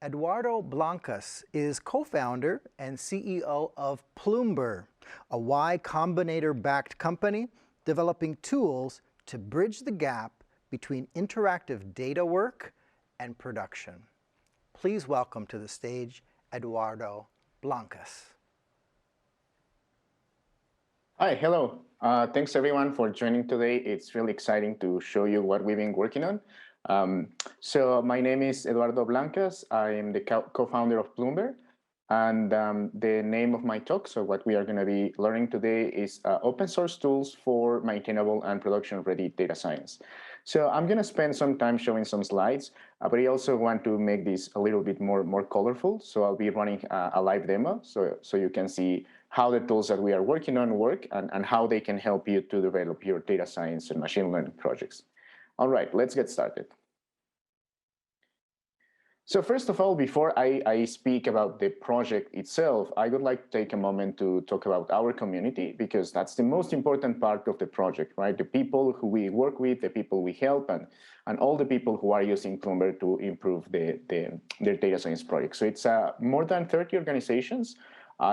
Eduardo Blancas is co-founder and CEO of Ploomber, a Y Combinator-backed company developing tools to bridge the gap between interactive data work and production. Please welcome to the stage Eduardo Blancas. Hi, hello. Thanks everyone for joining today. It's really exciting to show you what we've been working on. So my name is Eduardo Blancas. I am the co-founder of Ploomber. And the name of my talk, so what we are going to be learning today is open source tools for maintainable and production-ready data science. So I'm going to spend some time showing some slides, but I also want to make this a little bit more colorful. So I'll be running a live demo so you can see how the tools that we are working on work and how they can help you to develop your data science and machine learning projects. All right, let's get started. So first of all, before I speak about the project itself, I would like to take a moment to talk about our community, because that's the most important part of the project, right? The people who we work with, the people we help, and all the people who are using Ploomber to improve their data science project. So it's more than 30 organizations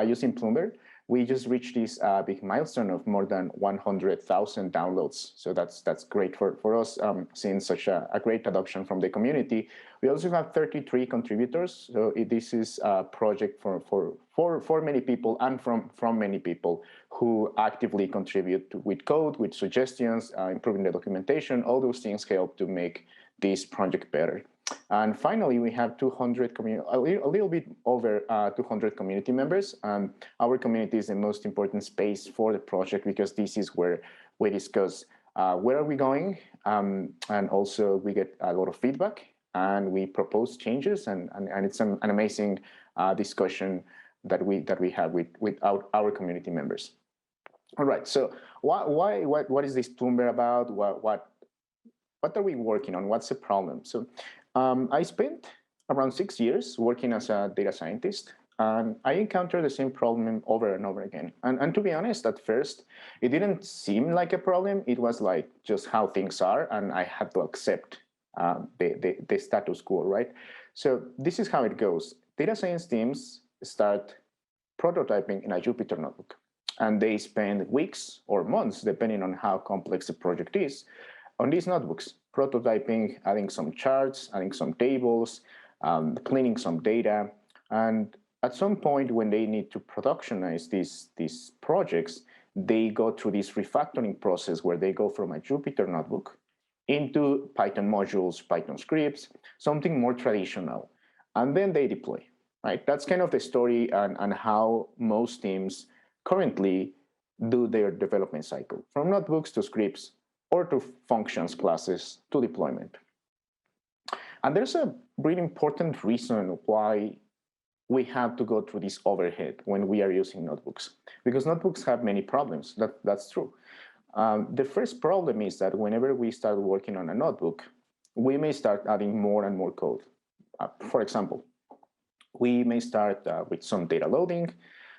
using Ploomber. We just reached this big milestone of more than 100,000 downloads. So that's great for us, seeing such a great adoption from the community. We also have 33 contributors. So this is a project for many people and from many people who actively contribute with code, with suggestions, improving the documentation. All those things help to make this project better. And finally, we have 200 a little bit over 200 community members. Our community is the most important space for the project, because this is where we discuss where are we going, and also we get a lot of feedback and we propose changes, and it's an amazing discussion that we have with our community members. All right, so what is this Ploomber about? What are we working on? What's the problem? So I spent around 6 years working as a data scientist, and I encountered the same problem over and over again. And to be honest, at first, it didn't seem like a problem. It was like just how things are, and I had to accept the status quo, right? So this is how it goes. Data science teams start prototyping in a Jupyter notebook, and they spend weeks or months, depending on how complex the project is, on these notebooks, prototyping, adding some charts, adding some tables, cleaning some data. And at some point when they need to productionize these projects, they go through this refactoring process where they go from a Jupyter notebook into Python modules, Python scripts, something more traditional. And then they deploy, right? That's kind of the story and how most teams currently do their development cycle, from notebooks to scripts, or to functions, classes, to deployment. And there's a really important reason why we have to go through this overhead when we are using notebooks, because notebooks have many problems. That's true. The first problem is that whenever we start working on a notebook, we may start adding more and more code. For example, we may start with some data loading.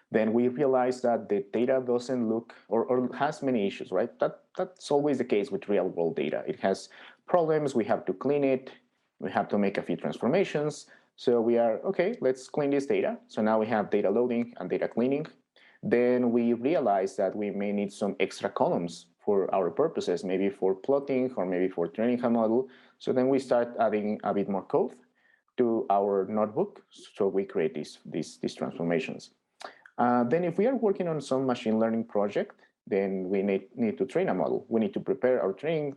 Then we realize that the data doesn't look or has many issues, right? That's always the case with real world data. It has problems, we have to clean it, we have to make a few transformations. So we are, okay, let's clean this data. So now we have data loading and data cleaning. Then we realize that we may need some extra columns for our purposes, maybe for plotting or maybe for training a model. So then we start adding a bit more code to our notebook. So we create these transformations. Then if we are working on some machine learning project, then we need to train a model. We need to prepare our training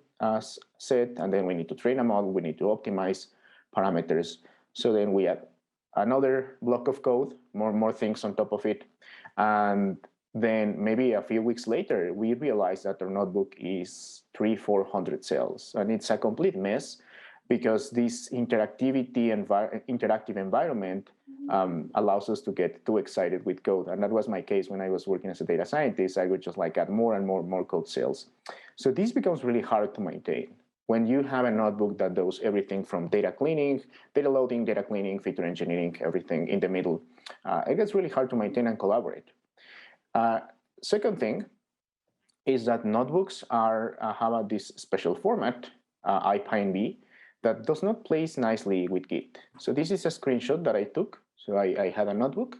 set, and then we need to train a model. We need to optimize parameters. So then we add another block of code, more things on top of it. And then maybe a few weeks later, we realize that our notebook is 300-400 cells, and it's a complete mess, because this interactive environment allows us to get too excited with code. And that was my case when I was working as a data scientist. I would just like add more and more code cells. So this becomes really hard to maintain. When you have a notebook that does everything from data cleaning, data loading, data cleaning, feature engineering, everything in the middle, it gets really hard to maintain and collaborate. Second thing is that notebooks have this special format, IPyNB, that does not place nicely with Git. So this is a screenshot that I took. So I had a notebook,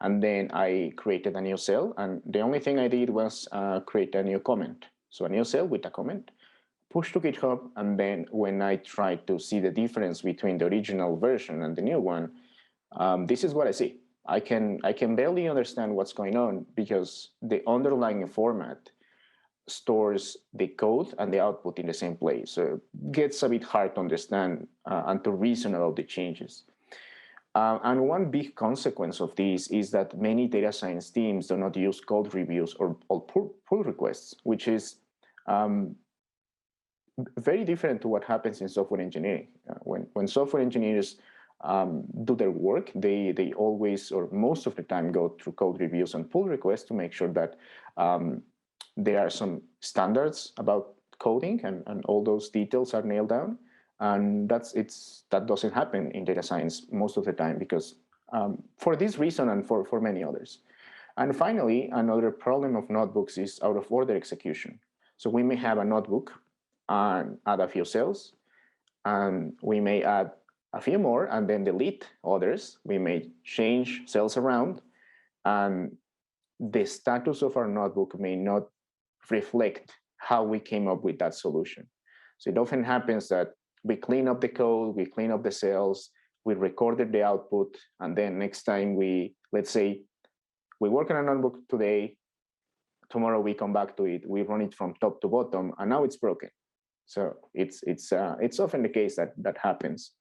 and then I created a new cell. And the only thing I did was create a new comment. So a new cell with a comment, push to GitHub. And then when I tried to see the difference between the original version and the new one, this is what I see. I can barely understand what's going on because the underlying format stores the code and the output in the same place. So it gets a bit hard to understand and to reason about the changes. And one big consequence of this is that many data science teams do not use code reviews or pull requests, which is very different to what happens in software engineering. When software engineers do their work, they always, or most of the time, go through code reviews and pull requests to make sure that there are some standards about coding and all those details are nailed down. And that doesn't happen in data science most of the time because for this reason and for many others. And finally, another problem of notebooks is out of order execution. So we may have a notebook and add a few cells, and we may add a few more and then delete others. We may change cells around, and the status of our notebook may not reflect how we came up with that solution. So it often happens that we clean up the code, we clean up the cells, we recorded the output, and then next time let's say, we work on a notebook today, tomorrow we come back to it, we run it from top to bottom, and now it's broken. So it's often the case that happens.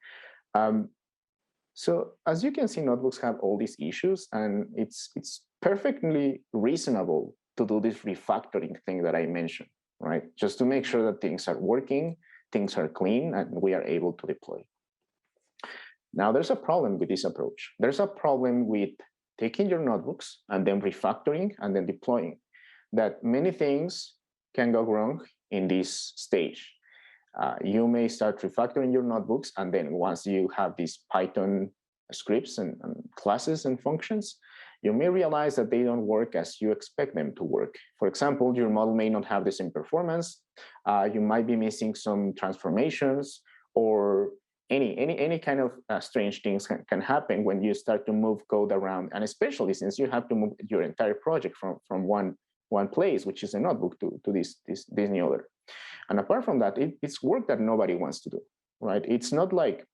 So as you can see, notebooks have all these issues, and it's perfectly reasonable to do this refactoring thing that I mentioned, right? Just to make sure that things are working, things are clean, and we are able to deploy. Now, there's a problem with this approach. There's a problem with taking your notebooks and then refactoring and then deploying, that many things can go wrong in this stage. You may start refactoring your notebooks, and then once you have these Python scripts and classes and functions, you may realize that they don't work as you expect them to work. For example, your model may not have the same performance. You might be missing some transformations, or any kind of strange things can happen when you start to move code around, and especially since you have to move your entire project from one place, which is a notebook, to this new other. And apart from that, it's work that nobody wants to do, right? It's not like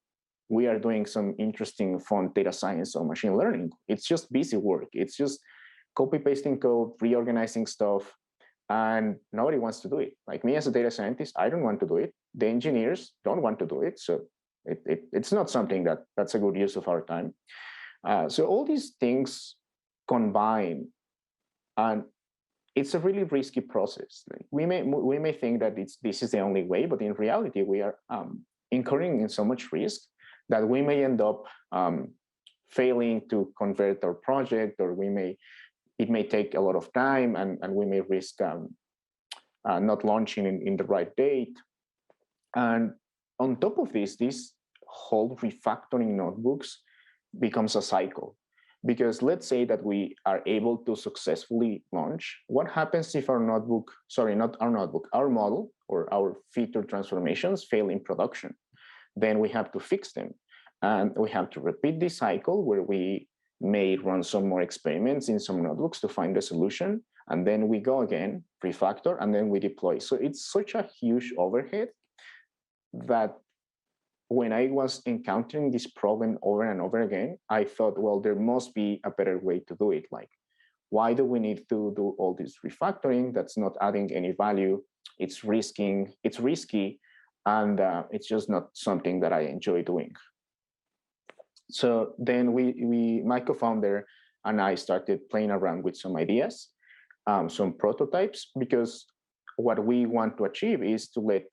we are doing some interesting, fun data science or machine learning. It's just busy work. It's just copy pasting code, reorganizing stuff, and nobody wants to do it. Like me as a data scientist, I don't want to do it. The engineers don't want to do it. So it's not something that's a good use of our time. So all these things combine, and it's a really risky process. Like we may think that this is the only way, but in reality, we are incurring in so much risk that we may end up failing to convert our project, or it may take a lot of time, and we may risk not launching in the right date. And on top of this whole refactoring notebooks becomes a cycle. Because let's say that we are able to successfully launch. What happens if our notebook, sorry, not our notebook, our model or our feature transformations fail in production? Then we have to fix them. And we have to repeat this cycle where we may run some more experiments in some notebooks to find a solution. And then we go again, refactor, and then we deploy. So it's such a huge overhead that when I was encountering this problem over and over again, I thought, well, there must be a better way to do it. Like, why do we need to do all this refactoring that's not adding any value? It's risky, and it's just not something that I enjoy doing. So then my co-founder and I started playing around with some ideas, some prototypes, because what we want to achieve is to let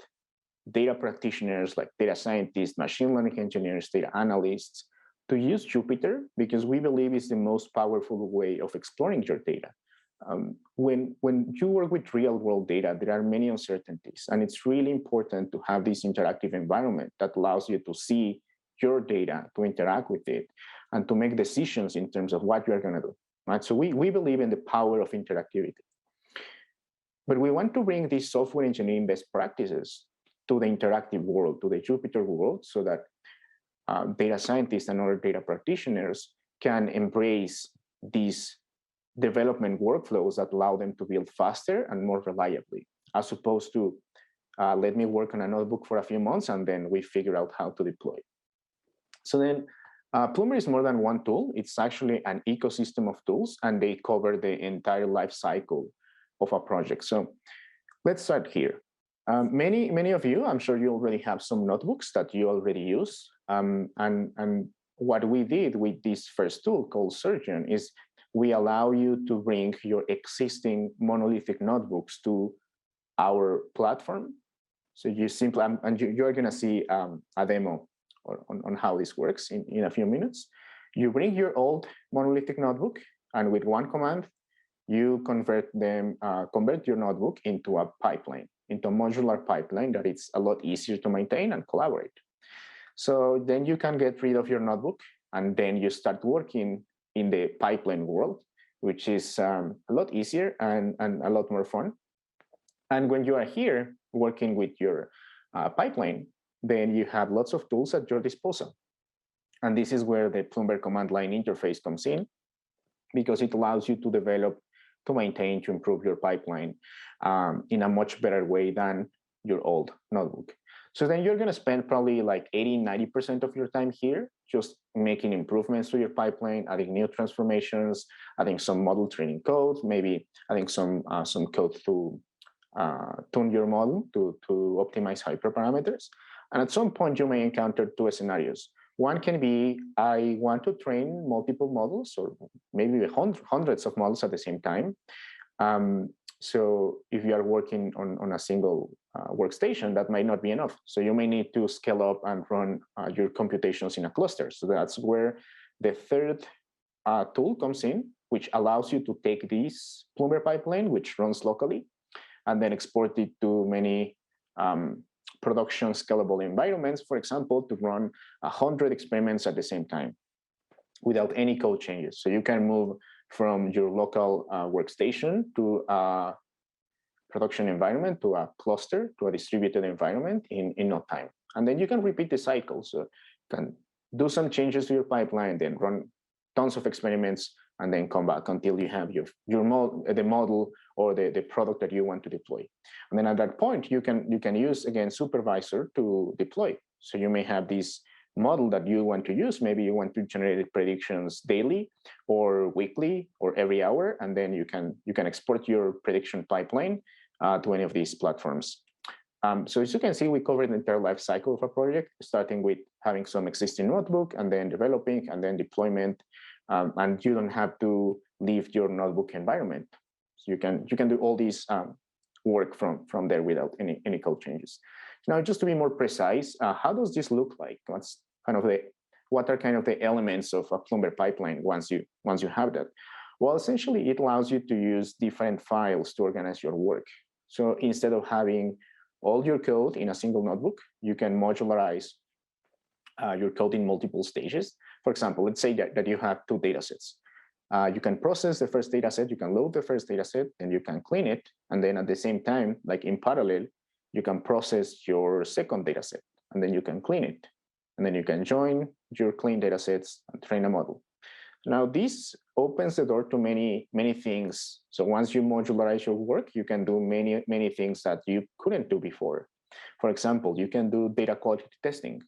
data practitioners like data scientists, machine learning engineers, data analysts to use Jupyter, because we believe it's the most powerful way of exploring your data. When you work with real world data, there are many uncertainties, and it's really important to have this interactive environment that allows you to see your data, to interact with it, and to make decisions in terms of what you're going to do. Right? So we believe in the power of interactivity. But we want to bring these software engineering best practices to the interactive world, to the Jupyter world, so that data scientists and other data practitioners can embrace these development workflows that allow them to build faster and more reliably, as opposed to let me work on a notebook for a few months and then we figure out how to deploy. So then Ploomber is more than one tool. It's actually an ecosystem of tools, and they cover the entire life cycle of a project. So let's start here. Many of you, I'm sure you already have some notebooks that you already use. And what we did with this first tool called Surgeon is we allow you to bring your existing monolithic notebooks to our platform. So you simply, and you're going to see a demo on how this works in a few minutes. You bring your old monolithic notebook, and with one command, you convert your notebook into a pipeline, into a modular pipeline that it's a lot easier to maintain and collaborate. So then you can get rid of your notebook, and then you start working in the pipeline world, which is a lot easier and a lot more fun. And when you are here working with your pipeline, then you have lots of tools at your disposal. And this is where the Ploomber command line interface comes in, because it allows you to develop, to maintain, to improve your pipeline in a much better way than your old notebook. So then you're going to spend probably like 80-90% of your time here just making improvements to your pipeline, adding new transformations, adding some model training code, maybe adding some code to tune your model to optimize hyperparameters. And at some point, you may encounter two scenarios. One can be, I want to train multiple models, or maybe hundreds of models at the same time. So if you are working on a single workstation, that might not be enough. So you may need to scale up and run your computations in a cluster. So that's where the third tool comes in, which allows you to take this Ploomber pipeline, which runs locally, and then export it to many production scalable environments, for example, to run 100 experiments at the same time without any code changes. So you can move from your local workstation to a production environment, to a cluster, to a distributed environment in no time. And then you can repeat the cycle. So you can do some changes to your pipeline, then run tons of experiments, and then come back until you have the model or the product that you want to deploy. And then at that point, you can use, again, supervisor to deploy. So you may have this model that you want to use. Maybe you want to generate predictions daily or weekly or every hour, and then you can export your prediction pipeline to any of these platforms. So as you can see, we covered the entire life cycle of a project, starting with having some existing notebook, and then developing, and then deployment. And you don't have to leave your notebook environment. So you can do all these work from there without any code changes. Now, just to be more precise, how does this look like? What are kind of the elements of a Ploomber pipeline once you have that? Well, essentially, it allows you to use different files to organize your work. So instead of having all your code in a single notebook, you can modularize your code in multiple stages. For example, let's say that you have two data sets. You can process the first data set, you can load the first data set, and you can clean it. And then at the same time, like in parallel, you can process your second data set, and then you can clean it. And then you can join your clean data sets and train a model. Now, this opens the door to many things. So once you modularize your work, you can do many things that you couldn't do before. For example, you can do data quality testing.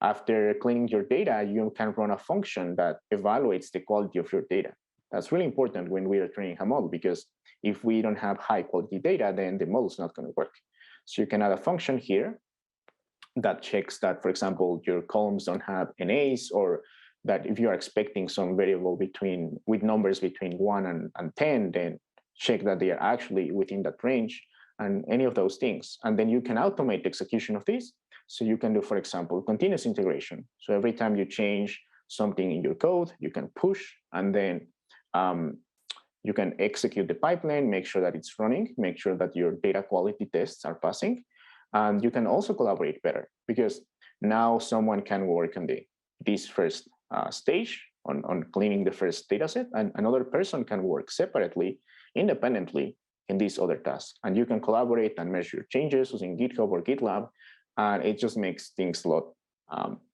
After cleaning your data, you can run a function that evaluates the quality of your data. That's really important when we are training a model, because if we don't have high quality data, then the model is not going to work. So you can add a function here that checks that, for example, your columns don't have NAs, or that if you are expecting some variable with numbers between 1 and 10, then check that they are actually within that range, and any of those things. And then you can automate the execution of this. So you can do, for example, continuous integration. So every time you change something in your code, you can push, and then you can execute the pipeline, make sure that it's running, make sure that your data quality tests are passing. And you can also collaborate better, because now someone can work on this first stage on cleaning the first data set, and another person can work separately, independently in this other task. And you can collaborate and measure changes using GitHub or GitLab, and it just makes things a lot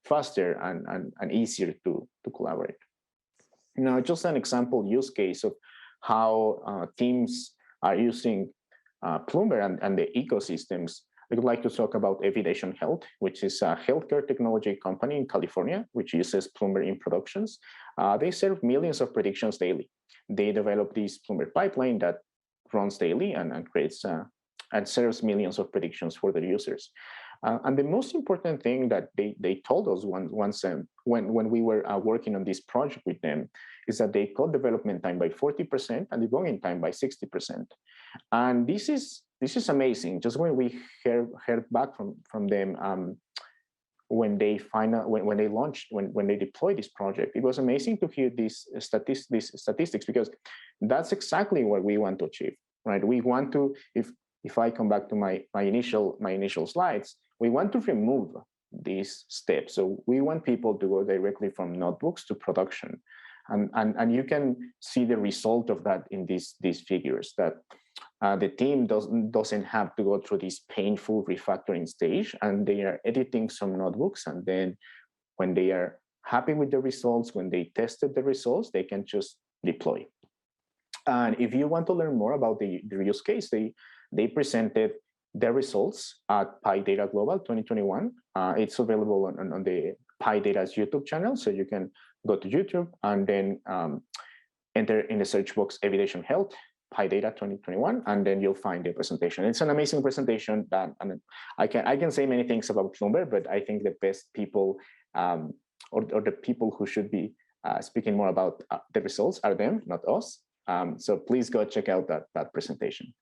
faster and easier to collaborate. Now, just an example use case of how teams are using Ploomber and the ecosystems. I would like to talk about Evidation Health, which is a healthcare technology company in California, which uses Ploomber in productions. They serve millions of predictions daily. They develop this Ploomber pipeline that runs daily and creates and serves millions of predictions for their users. And the most important thing that they told us once when we were working on this project with them is that they cut development time by 40% and debugging time by 60%. And this is amazing. Just when we heard back from them when they when they deployed this project, it was amazing to hear these statistics, because that's exactly what we want to achieve, right? We want to, if I come back to my initial slides, we want to remove these steps. So we want people to go directly from notebooks to production. And you can see the result of that in these figures, that the team doesn't have to go through this painful refactoring stage, and they are editing some notebooks. And then when they are happy with the results, when they tested the results, they can just deploy. And if you want to learn more about the use case, they presented their results at PyData Global 2021. It's available on the PyData's YouTube channel, so you can go to YouTube and then enter in the search box Evidation Health PyData 2021, and then you'll find the presentation. It's an amazing presentation. That, and I can say many things about Ploomber, but I think the best people or the people who should be speaking more about the results are them, not us. So please go check out that presentation.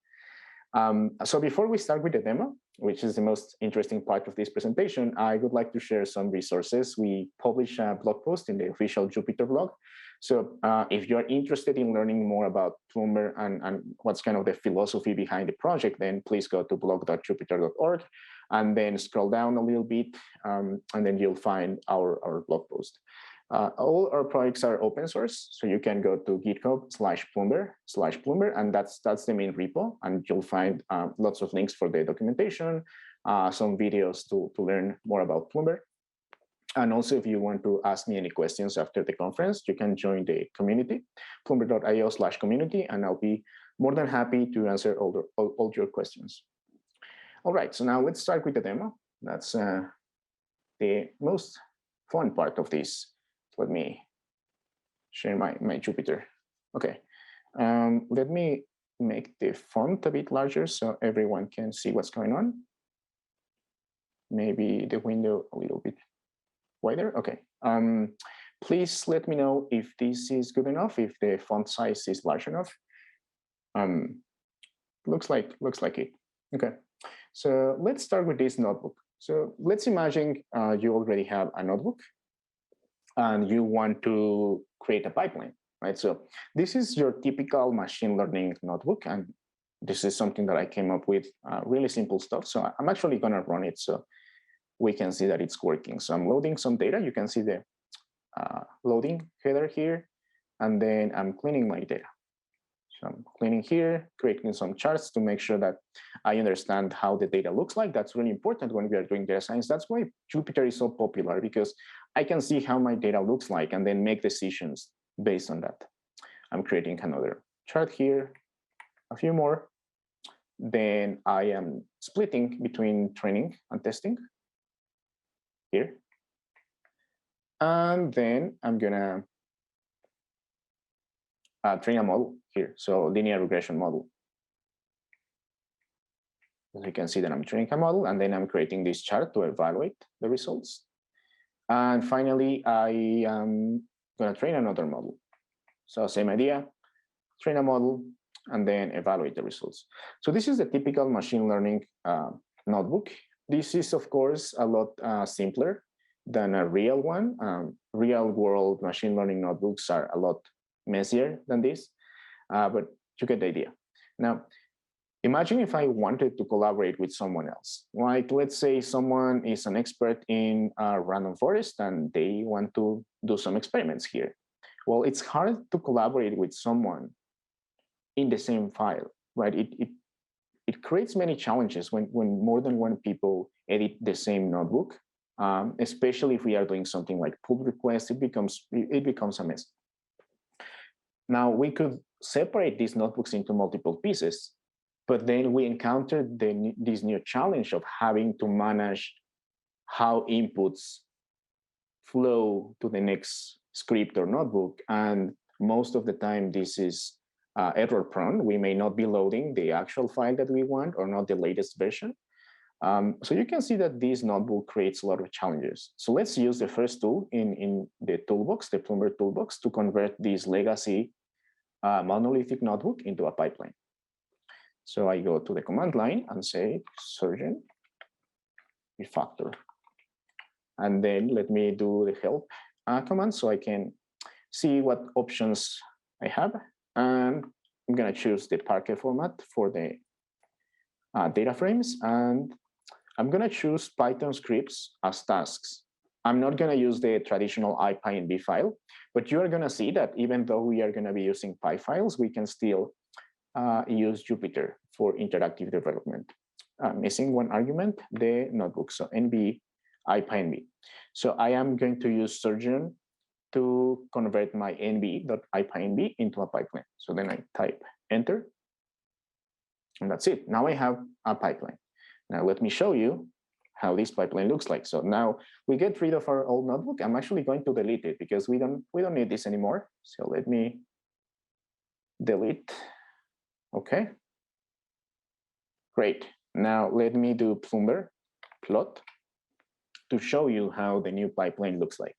So before we start with the demo, which is the most interesting part of this presentation, I would like to share some resources. We publish a blog post in the official Jupyter blog. So if you're interested in learning more about Ploomber and what's kind of the philosophy behind the project, then please go to blog.jupyter.org and then scroll down a little bit, and then you'll find our blog post. All our projects are open source, so you can go to github/Ploomber, and that's the main repo, and you'll find lots of links for the documentation, some videos to learn more about Ploomber. And also, if you want to ask me any questions after the conference, you can join the community, ploomber.io/community, and I'll be more than happy to answer all your questions. All right, so now let's start with the demo. That's the most fun part of this. Let me share my Jupyter. Okay, let me make the font a bit larger so everyone can see what's going on. Maybe the window a little bit wider. Okay. Please let me know if this is good enough, if the font size is large enough. Looks like it. Okay. So let's start with this notebook. So let's imagine you already have a notebook and you want to create a pipeline, right? So this is your typical machine learning notebook, and this is something that I came up with, really simple stuff. So I'm actually gonna run it so we can see that it's working. So I'm loading some data. You can see the loading header here, and then I'm cleaning my data. So I'm cleaning here, creating some charts to make sure that I understand how the data looks like. That's really important when we are doing data science. That's why Jupyter is so popular, because I can see how my data looks like and then make decisions based on that. I'm creating another chart here, a few more. Then I am splitting between training and testing here. And then I'm gonna train a model here, so linear regression model. As you can see that I'm training a model, and then I'm creating this chart to evaluate the results. And finally, I am gonna train another model. So same idea, train a model, and then evaluate the results. So this is the typical machine learning notebook. This is, of course, a lot simpler than a real one. Real world machine learning notebooks are a lot messier than this, but you get the idea. Now, imagine if I wanted to collaborate with someone else. Like, let's say someone is an expert in random forest and they want to do some experiments here. Well, it's hard to collaborate with someone in the same file, right? it creates many challenges when more than one people edit the same notebook, especially if we are doing something like pull requests, it becomes a mess. Now, we could separate these notebooks into multiple pieces, but then we encountered this new challenge of having to manage how inputs flow to the next script or notebook. And most of the time, this is error prone. We may not be loading the actual file that we want or not the latest version. So you can see that this notebook creates a lot of challenges. So let's use the first tool in the toolbox, the Ploomber toolbox, to convert this legacy monolithic notebook into a pipeline. So I go to the command line and say surgeon refactor. And then let me do the help command so I can see what options I have. And I'm going to choose the Parquet format for the data frames. And I'm going to choose Python scripts as tasks. I'm not going to use the traditional IPyNB file, but you are going to see that even though we are going to be using Py files, we can still use Jupyter for interactive development. Missing one argument, the notebook, so NB IPyNB. So I am going to use Surgeon to convert my nb.ipynb into a pipeline. So then I type enter, and that's it. Now I have a pipeline. Now let me show you how this pipeline looks like. So now we get rid of our old notebook. I'm actually going to delete it because we don't need this anymore. So let me delete. Okay. Great. Now let me do Ploomber plot to show you how the new pipeline looks like.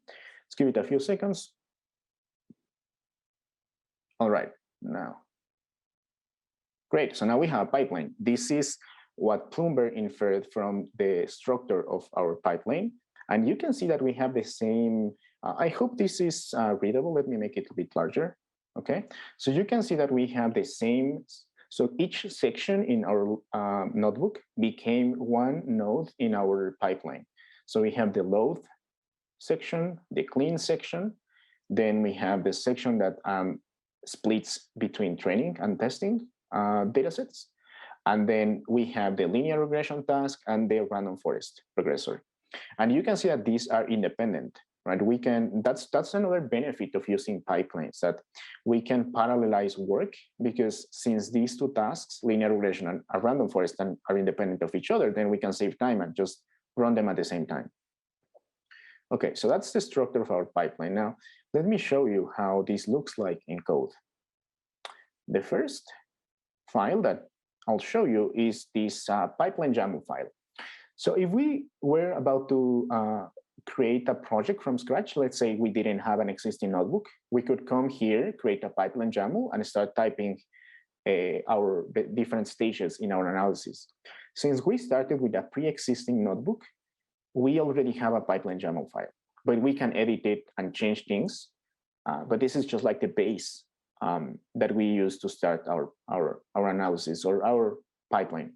Let's give it a few seconds. All right, now. Great, so now we have a pipeline. This is what Ploomber inferred from the structure of our pipeline. And you can see that we have the same, I hope this is readable. Let me make it a bit larger, okay? So you can see that we have the same, so each section in our notebook became one node in our pipeline. So we have the load section, the clean section, then we have the section that splits between training and testing datasets. And then we have the linear regression task and the random forest regressor. And you can see that these are independent, right? We can, that's another benefit of using pipelines, that we can parallelize work, because since these two tasks, linear regression and a random forest, are independent of each other, then we can save time and just run them at the same time. Okay, so that's the structure of our pipeline. Now, let me show you how this looks like in code. The first file that I'll show you is this pipeline YAML file. So if we were about to create a project from scratch, let's say we didn't have an existing notebook, we could come here, create a pipeline YAML, and start typing our different stages in our analysis. Since we started with a pre-existing notebook, we already have a pipeline YAML file, but we can edit it and change things. But this is just like the base that we use to start our analysis or our pipeline.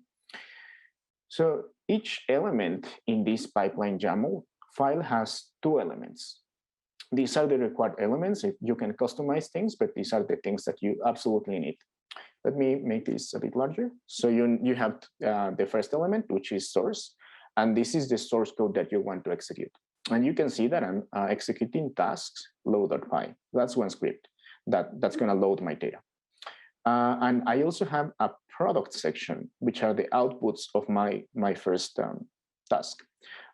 So each element in this pipeline YAML file has two elements. These are the required elements. You can customize things, but these are the things that you absolutely need. Let me make this a bit larger. So you have the first element, which is source. And this is the source code that you want to execute. And you can see that I'm executing tasks load.py. That's one script that's going to load my data. And I also have a product section, which are the outputs of my first task.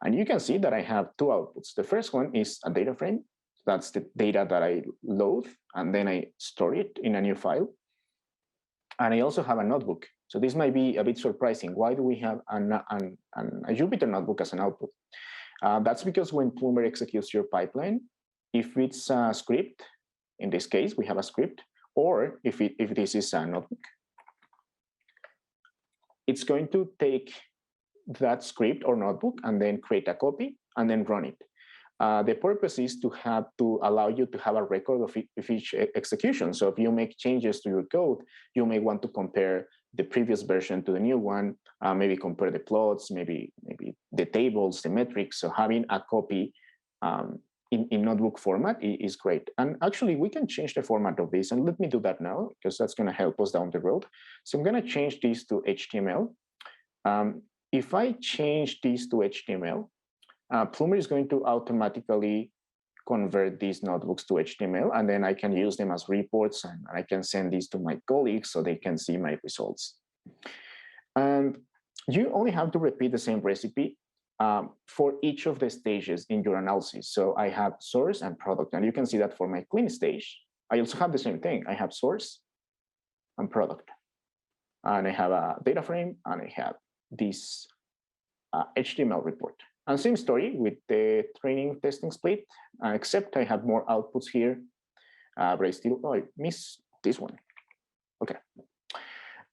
And you can see that I have two outputs. The first one is a data frame. That's the data that I load, and then I store it in a new file. And I also have a notebook. So this might be a bit surprising. Why do we have a Jupyter notebook as an output? That's because when Ploomber executes your pipeline, if it's a script, in this case, we have a script, or if this is a notebook, it's going to take that script or notebook and then create a copy and then run it. The purpose is to allow you to have a record of each execution. So if you make changes to your code, you may want to compare the previous version to the new one, maybe compare the plots, maybe the tables, the metrics. So having a copy in notebook format is great. And actually, we can change the format of this. And let me do that now, because that's going to help us down the road. So I'm going to change this to HTML. If I change this to HTML, Ploomber is going to automatically convert these notebooks to HTML, and then I can use them as reports, and I can send these to my colleagues so they can see my results. And you only have to repeat the same recipe for each of the stages in your analysis. So I have source and product, and you can see that for my clean stage, I also have the same thing. I have source and product, and I have a data frame, and I have this HTML report. And same story with the training testing split, except I have more outputs here, but I still, I miss this one. Okay.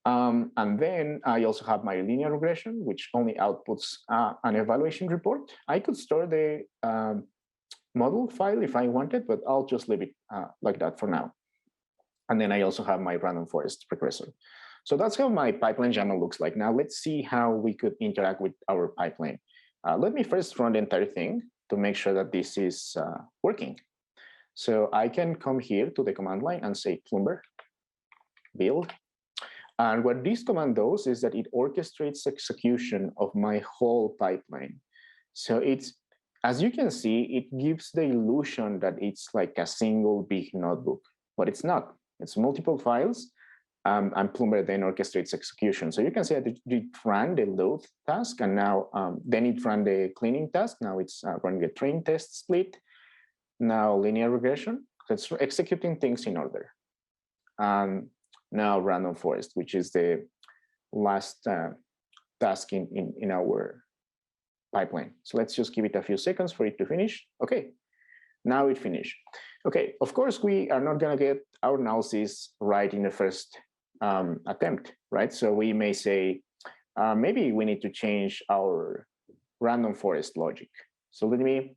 And then I also have my linear regression, which only outputs an evaluation report. I could store the model file if I wanted, but I'll just leave it like that for now. And then I also have my random forest regressor. So that's how my pipeline YAML looks like. Now let's see how we could interact with our pipeline. Let me first run the entire thing to make sure that this is working. So I can come here to the command line and say Ploomber build. And what this command does is that it orchestrates execution of my whole pipeline. So it's, as you can see, it gives the illusion that it's like a single big notebook, but it's not. It's multiple files, and Ploomber then orchestrates execution. So you can see that it ran the load task, and now then it ran the cleaning task. Now it's running the train test split. Now linear regression. So it's executing things in order. Now random forest, which is the last task in our pipeline. So let's just give it a few seconds for it to finish. Okay, now it finished. Okay, of course, we are not going to get our analysis right in the first attempt, right? So we may say, maybe we need to change our random forest logic. So let me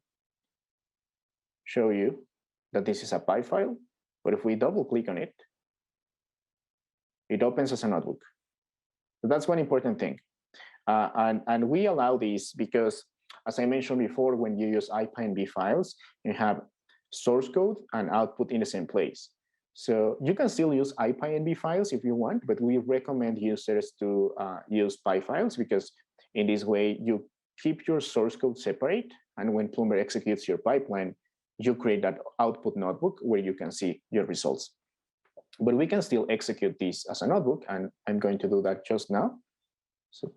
show you that this is a Py file, but if we double click on it, it opens as a notebook. So that's one important thing. And we allow this because, as I mentioned before, when you use IPyNB files, you have source code and output in the same place. So you can still use IPyNB files if you want, but we recommend users to use Py files because in this way you keep your source code separate. And when Ploomber executes your pipeline, you create that output notebook where you can see your results. But we can still execute this as a notebook, and I'm going to do that just now. So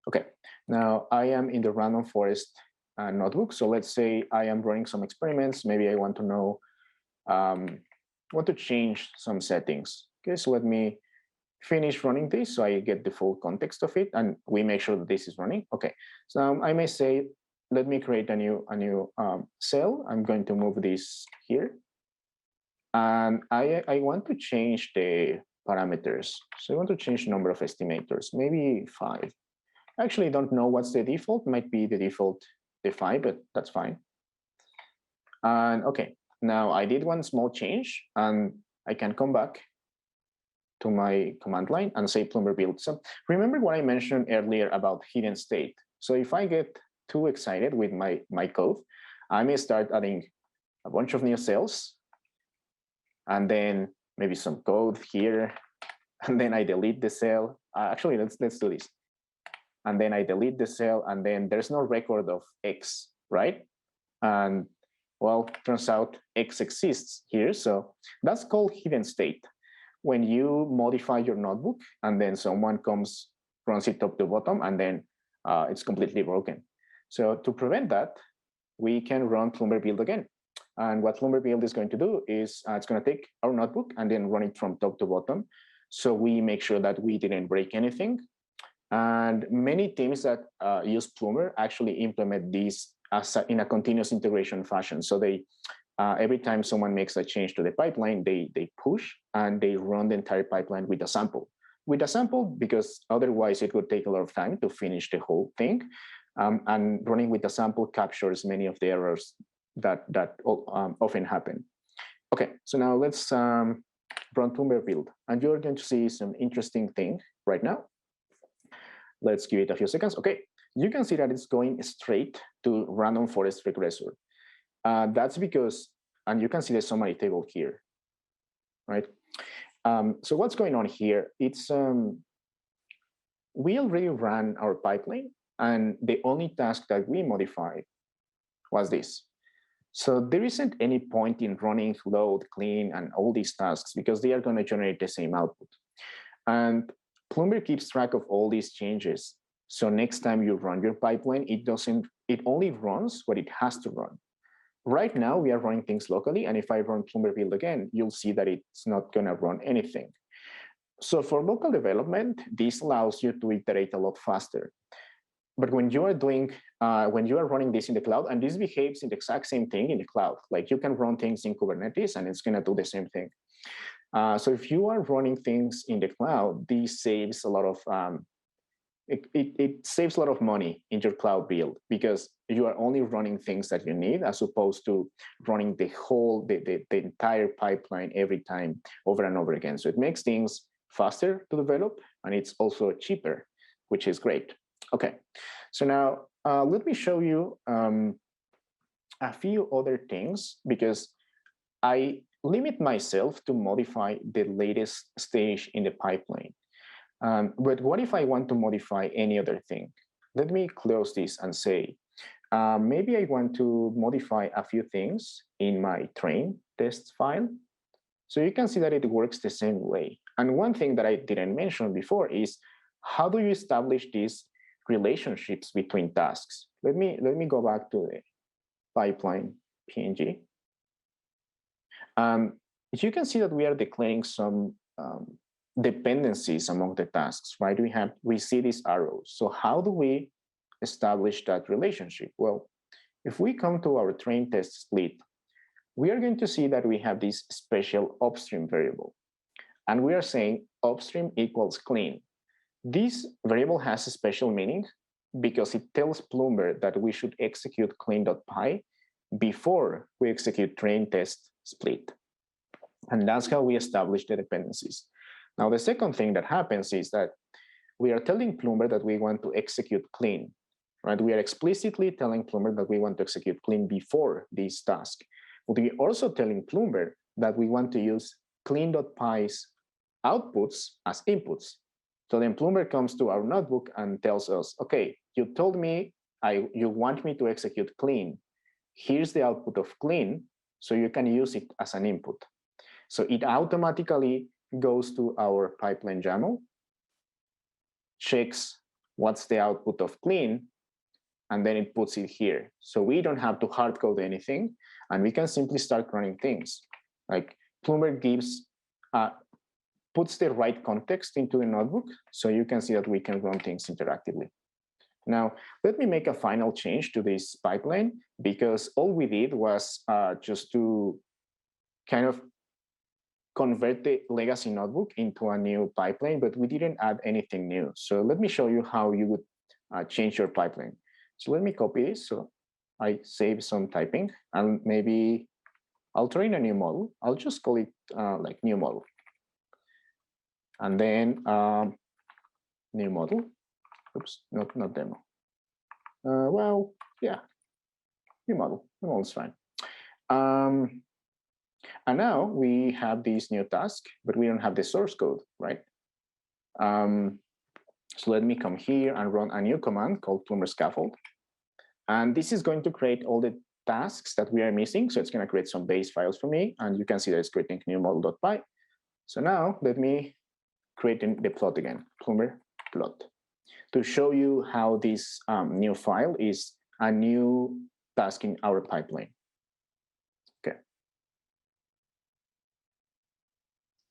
okay, now I am in the random forest notebook. So let's say I am running some experiments. Maybe I want to know, want to change some settings. Okay, so let me finish running this so I get the full context of it, and we make sure that this is running. Okay, so I may say, let me create a new cell. I'm going to move this here. And I want to change the parameters. So I want to change the number of estimators, maybe 5. I actually don't know what's the default. Might be the default, the 5, but that's fine. And okay, now I did one small change, and I can come back to my command line and say Ploomber build. So remember what I mentioned earlier about hidden state. So if I get too excited with my code, I may start adding a bunch of new cells, and then maybe some code here, and then I delete the cell. Actually, let's do this. And then I delete the cell, and then there's no record of X, right? And well, turns out X exists here. So that's called hidden state. When you modify your notebook, and then someone comes, runs it top to bottom, and then it's completely broken. So to prevent that, we can run Ploomber build again. And what Ploomber build is going to do is it's going to take our notebook and then run it from top to bottom. So we make sure that we didn't break anything. And many teams that use Ploomber actually implement this as in a continuous integration fashion. So they every time someone makes a change to the pipeline, they push and they run the entire pipeline with a sample. With a sample, because otherwise it would take a lot of time to finish the whole thing. And running with a sample captures many of the errors that often happen. Okay, so now let's run Ploomber build, and you're going to see some interesting thing right now. Let's give it a few seconds. Okay, you can see that it's going straight to random forest regressor. That's because, and you can see the summary table here, right? So what's going on here? It's we already ran our pipeline, and the only task that we modified was this. So there isn't any point in running load, clean, and all these tasks because they are going to generate the same output. And Ploomber keeps track of all these changes. So next time you run your pipeline, it only runs what it has to run. Right now, we are running things locally, and if I run Ploomber build again, you'll see that it's not going to run anything. So for local development, this allows you to iterate a lot faster. But when you are running this in the cloud, and this behaves in the exact same thing in the cloud, like you can run things in Kubernetes and it's going to do the same thing. So if you are running things in the cloud, this saves a lot of it saves a lot of money in your cloud build because you are only running things that you need as opposed to running the entire pipeline every time over and over again. So it makes things faster to develop, and it's also cheaper, which is great. Okay, so now let me show you a few other things because I limit myself to modify the latest stage in the pipeline. But what if I want to modify any other thing? Let me close this and say, maybe I want to modify a few things in my train test file. So you can see that it works the same way. And one thing that I didn't mention before is how do you establish these relationships between tasks? Let me go back to the pipeline PNG. You can see that we are declaring some dependencies among the tasks, right? We see these arrows. So how do we establish that relationship? Well, if we come to our train test split, we are going to see that we have this special upstream variable. And we are saying upstream equals clean. This variable has a special meaning because it tells Ploomber that we should execute clean.py before we execute train test split. And that's how we establish the dependencies. Now, the second thing that happens is that we are telling Ploomber that we want to execute clean, right? We are explicitly telling Ploomber that we want to execute clean before this task. But we are also telling Ploomber that we want to use clean.py's outputs as inputs. So then Ploomber comes to our notebook and tells us, okay, you told me you want me to execute clean. Here's the output of clean, so you can use it as an input. So it automatically goes to our pipeline YAML, checks what's the output of clean, and then it puts it here. So we don't have to hard code anything, and we can simply start running things. Like Ploomber puts the right context into the notebook, so you can see that we can run things interactively. Now, let me make a final change to this pipeline, because all we did was just to kind of convert the legacy notebook into a new pipeline, but we didn't add anything new. So let me show you how you would change your pipeline. So let me copy this. So I save some typing, and maybe I'll train a new model. I'll just call it like new model. And then new model. Oops, not demo. Well, yeah, new model. New model is fine. And now we have this new task, but we don't have the source code, right? So let me come here and run a new command called Ploomber scaffold. And this is going to create all the tasks that we are missing. So it's going to create some base files for me. And you can see that it's creating new model.py. So now let me create the plot again, Ploomber plot, to show you how this new file is a new task in our pipeline. Okay.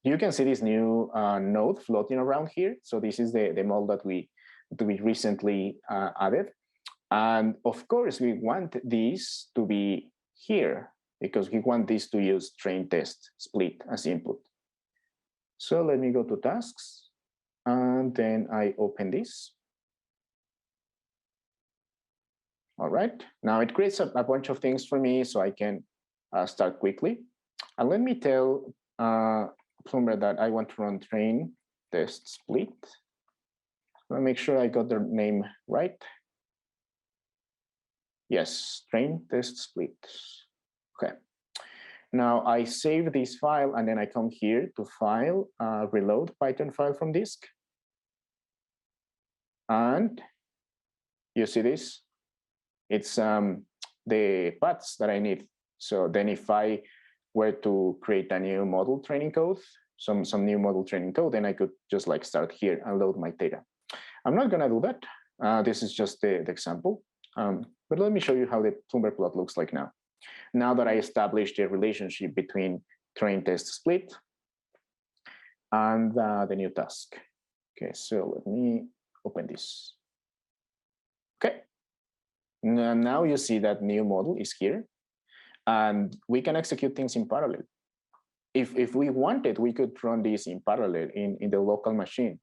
You can see this new node floating around here. So this is the model that we recently added. And of course, we want this to be here because we want this to use train test split as input. So let me go to tasks, and then I open this. All right, now it creates a bunch of things for me so I can start quickly. And let me tell Ploomber that I want to run train test split. Let me make sure I got the name right. Yes, train test split. Okay. Now I save this file and then I come here to file, reload Python file from disk. And you see this? It's the paths that I need. So then if I were to create a new model training code, some new model training code, then I could just like start here and load my data. I'm not gonna do that. This is just the example. But let me show you how the Ploomber plot looks like now. Now that I established a relationship between train test split and the new task. Okay, so let me open this. Okay, now you see that new model is here and we can execute things in parallel. If we wanted, we could run this in parallel in the local machine.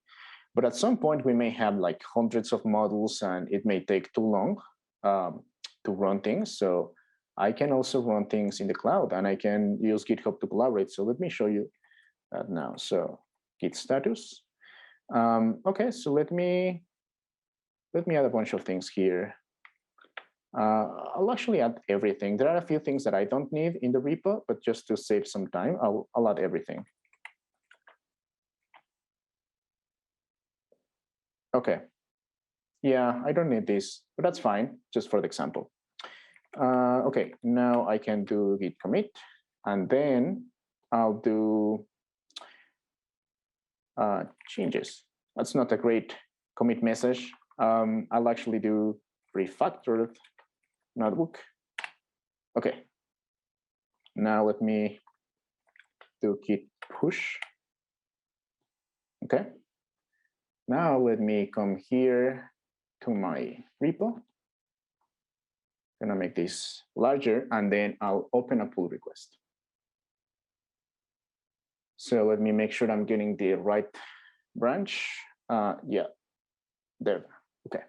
But at some point, we may have like hundreds of models and it may take too long to run things. So I can also run things in the cloud and I can use GitHub to collaborate. So let me show you that now. So git status. Okay, so let me add a bunch of things here. I'll actually add everything. There are a few things that I don't need in the repo, but just to save some time, I'll add everything. Okay. Yeah, I don't need this, but that's fine, just for the example. Okay, now I can do git commit, and then I'll do changes. That's not a great commit message. I'll actually do refactored notebook. Okay. Now let me do git push. Okay. Now let me come here to my repo. I'm gonna make this larger and then I'll open a pull request. So let me make sure I'm getting the right branch. Yeah, there, okay.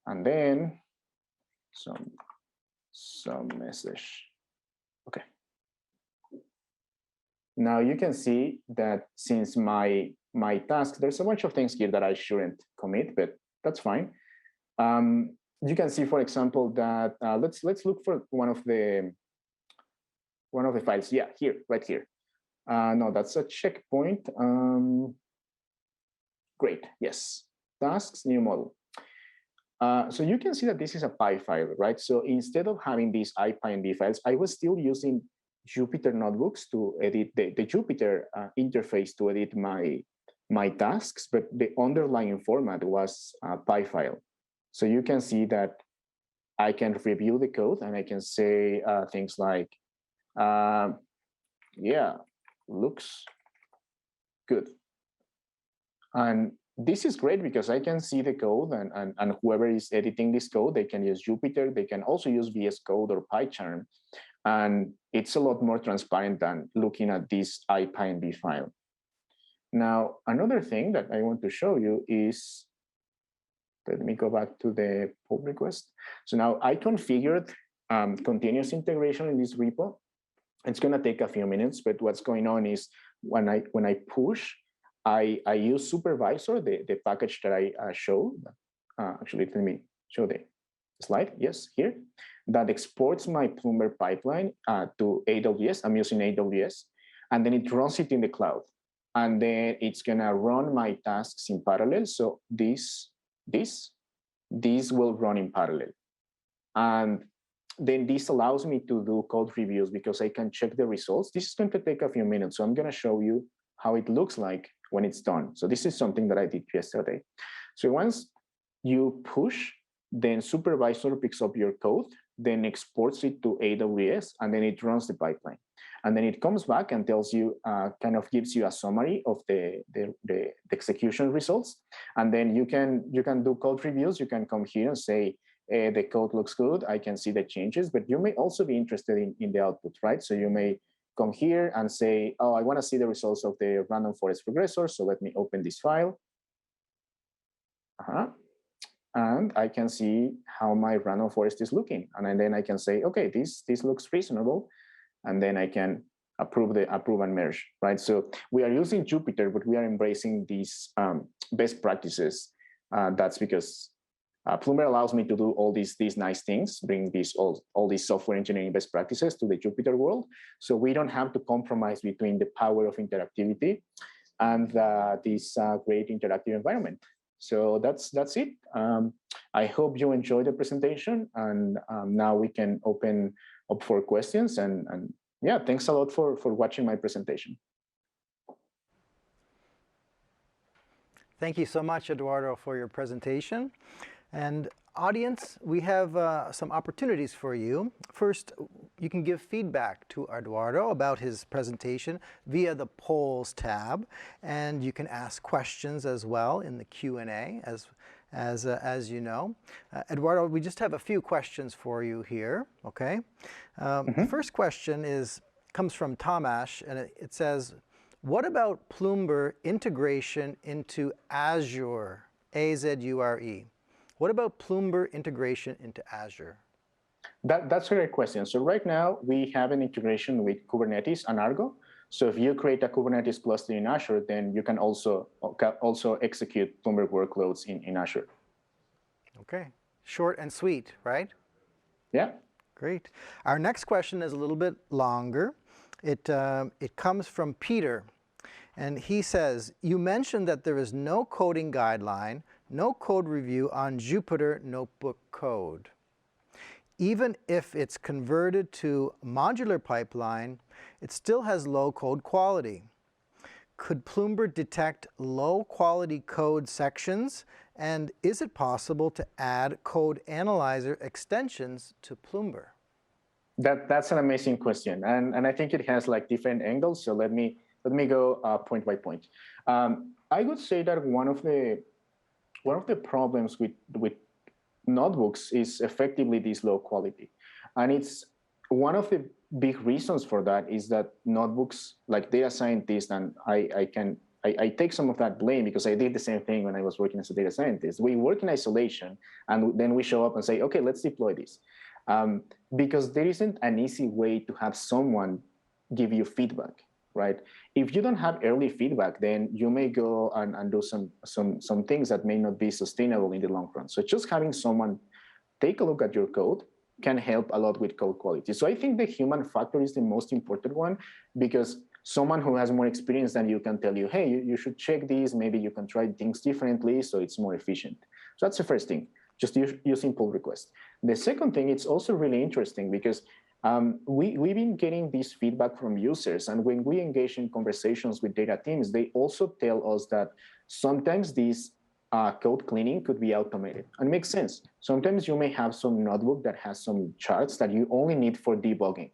And then some message, okay. Now you can see that since my task, there's a bunch of things here that I shouldn't commit, but that's fine. You can see, for example, that let's look for one of the files. Yeah, here, right here. No, that's a checkpoint. Great, yes. Tasks, new model. So you can see that this is a py file, right? So instead of having these IPyND files, I was still using Jupyter notebooks to edit the Jupyter interface to edit my tasks, but the underlying format was a py file. So you can see that I can review the code and I can say things like, yeah, looks good. And this is great because I can see the code and whoever is editing this code, they can use Jupyter, they can also use VS Code or PyCharm. And it's a lot more transparent than looking at this IPyND file. Now, another thing that I want to show you is, let me go back to the pull request. So now I configured continuous integration in this repo. It's going to take a few minutes, but what's going on is when I push, I use supervisor, the package that I showed. Actually, let me show the slide. Yes, here. That exports my Ploomber pipeline to AWS. I'm using AWS. And then it runs it in the cloud. And then it's going to run my tasks in parallel. So this will run in parallel. And then this allows me to do code reviews because I can check the results. This is going to take a few minutes. So I'm going to show you how it looks like when it's done. So this is something that I did yesterday. So once you push, then supervisor picks up your code, then exports it to AWS, and then it runs the pipeline. And then it comes back and tells you, kind of gives you a summary of the execution results. And then you can do code reviews. You can come here and say, the code looks good. I can see the changes, but you may also be interested in the output, right? So you may come here and say, oh, I want to see the results of the random forest regressor. So let me open this file. And I can see how my random forest is looking. And then I can say, okay, this looks reasonable. And then I can approve and merge, right? So we are using Jupyter, but we are embracing these best practices. That's because Ploomber allows me to do all these nice things, bring all these software engineering best practices to the Jupyter world. So we don't have to compromise between the power of interactivity and this great interactive environment. So that's it. I hope you enjoyed the presentation, and now we can open up for questions. And yeah, thanks a lot for watching my presentation. Thank you so much, Eduardo, for your presentation. And audience, we have some opportunities for you. First, you can give feedback to Eduardo about his presentation via the polls tab, and you can ask questions as well in the Q&A as you know. Eduardo, we just have a few questions for you here, okay? The first question comes from Tomasz, and it says, what about Ploomber integration into Azure, A-Z-U-R-E? What about Ploomber integration into Azure? That's a great question. So right now, we have an integration with Kubernetes and Argo. So if you create a Kubernetes cluster in Azure, then you can also execute Ploomber workloads in Azure. Okay, short and sweet, right? Yeah. Great. Our next question is a little bit longer. It comes from Peter, and he says, you mentioned that there is no coding guideline, no code review on Jupyter Notebook code. Even if it's converted to modular pipeline, it still has low code quality. Could Ploomber detect low quality code sections? And is it possible to add code analyzer extensions to Ploomber? That's an amazing question, and I think it has like different angles. So let me go point by point. I would say that one of the problems with notebooks is effectively this low quality, and it's one of the big reasons for that is that notebooks, like data scientists, and I take some of that blame because I did the same thing when I was working as a data scientist. We work in isolation, and then we show up and say, okay, let's deploy this. Because there isn't an easy way to have someone give you feedback, right? If you don't have early feedback, then you may go and do some things that may not be sustainable in the long run. So just having someone take a look at your code can help a lot with code quality. So I think the human factor is the most important one, because someone who has more experience than you can tell you, hey, you should check these, maybe you can try things differently so it's more efficient. So that's the first thing. Just using pull request. The second thing, it's also really interesting because we've been getting this feedback from users, and when we engage in conversations with data teams, they also tell us that sometimes this code cleaning could be automated, and it makes sense. Sometimes you may have some notebook that has some charts that you only need for debugging,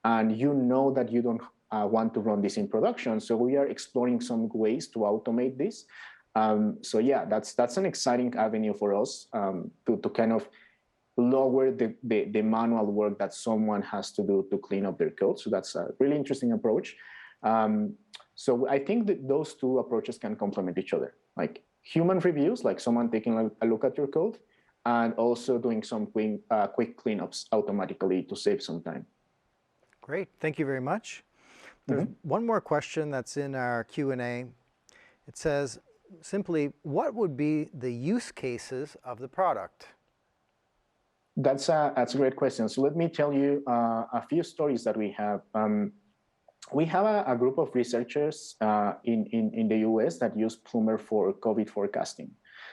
and you know that you don't want to run this in production, so we are exploring some ways to automate this. So yeah, that's an exciting avenue for us to kind of lower the manual work that someone has to do to clean up their code. So that's a really interesting approach. So I think that those two approaches can complement each other, like human reviews, like someone taking a look at your code, and also doing some quick cleanups automatically to save some time. Great, thank you very much. There's one more question that's in our Q&A. It says, simply, what would be the use cases of the product? That's a great question. So let me tell you a few stories that we have. We have a group of researchers in the US that use Ploomber for COVID forecasting.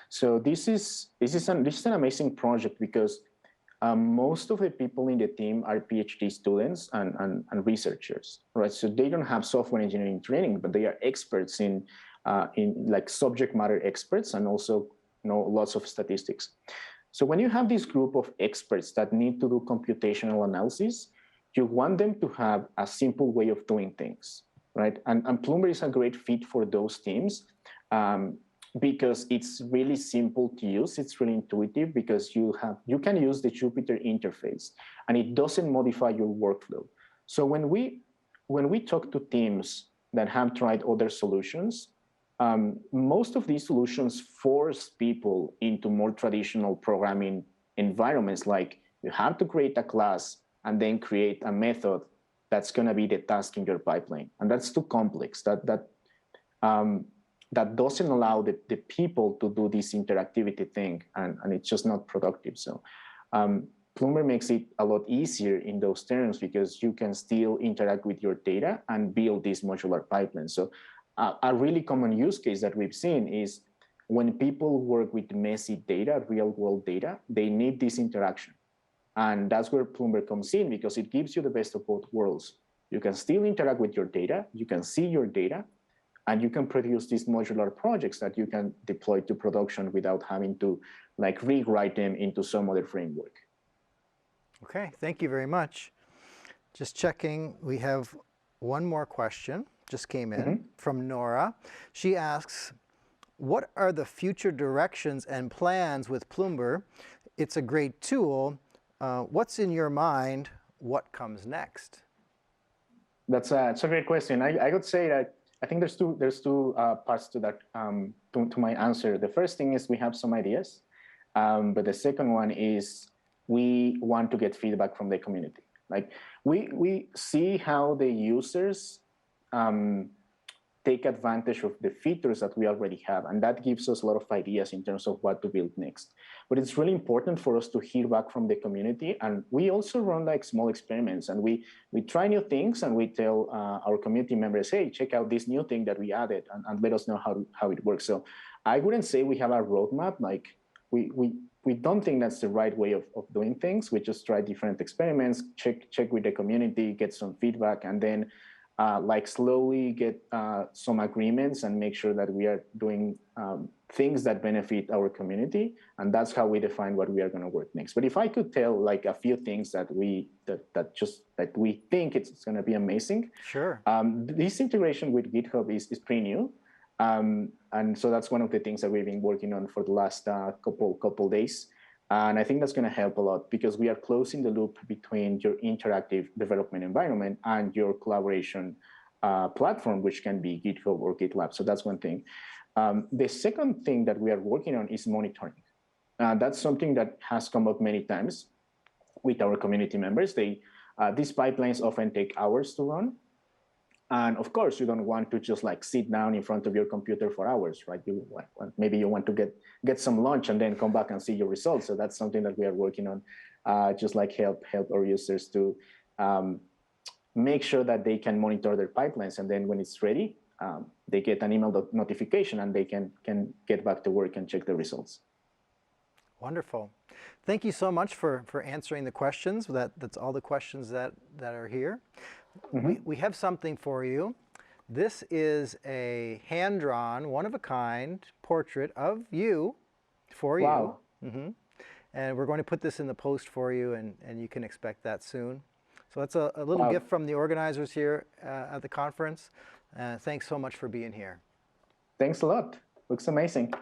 So this is an amazing project because most of the people in the team are PhD students and researchers, right? So they don't have software engineering training, but they are experts in like subject matter experts, and also know lots of statistics. So when you have this group of experts that need to do computational analysis, you want them to have a simple way of doing things, right? And Ploomber is a great fit for those teams because it's really simple to use. It's really intuitive because you can use the Jupyter interface, and it doesn't modify your workflow. So when we talk to teams that have tried other solutions, most of these solutions force people into more traditional programming environments, like you have to create a class and then create a method that's going to be the task in your pipeline, and that's too complex. that doesn't allow the people to do this interactivity thing, and it's just not productive. So Ploomber makes it a lot easier in those terms because you can still interact with your data and build these modular pipelines. So a really common use case that we've seen is when people work with messy data, real world data, they need this interaction. And that's where Ploomber comes in, because it gives you the best of both worlds. You can still interact with your data, you can see your data, and you can produce these modular projects that you can deploy to production without having to like rewrite them into some other framework. Okay, thank you very much. Just checking, we have one more question, just came in from Nora. She asks, what are the future directions and plans with Ploomber? It's a great tool. What's in your mind? What comes next? That's a great question. I would say that I think there's two parts to that, to my answer. The first thing is we have some ideas, but the second one is we want to get feedback from the community. Like we see how the users take advantage of the features that we already have, and that gives us a lot of ideas in terms of what to build next. But it's really important for us to hear back from the community, and we also run like small experiments, and we try new things, and we tell our community members, hey, check out this new thing that we added, and let us know how it works. So I wouldn't say we have a roadmap. Like we don't think that's the right way of doing things. We just try different experiments, check with the community, get some feedback, and then like slowly get some agreements and make sure that we are doing things that benefit our community. And that's how we define what we are going to work next. But if I could tell like a few things that we think it's going to be amazing. Sure. This integration with GitHub is pretty new. And so that's one of the things that we've been working on for the last couple days. And I think that's going to help a lot because we are closing the loop between your interactive development environment and your collaboration platform, which can be GitHub or GitLab. So that's one thing. The second thing that we are working on is monitoring. That's something that has come up many times with our community members. These pipelines often take hours to run. And of course, you don't want to just like sit down in front of your computer for hours, right? Maybe you want to get some lunch and then come back and see your results. So that's something that we are working on, just like help our users to make sure that they can monitor their pipelines. And then when it's ready, they get an email notification and they can get back to work and check the results. Wonderful. Thank you so much for answering the questions. That's all the questions that are here. We have something for you. This is a hand-drawn, one-of-a-kind portrait of you for you. And we're going to put this in the post for you, and you can expect that soon. So that's a little gift from the organizers here at the conference. Thanks so much for being here. Thanks a lot. Looks amazing.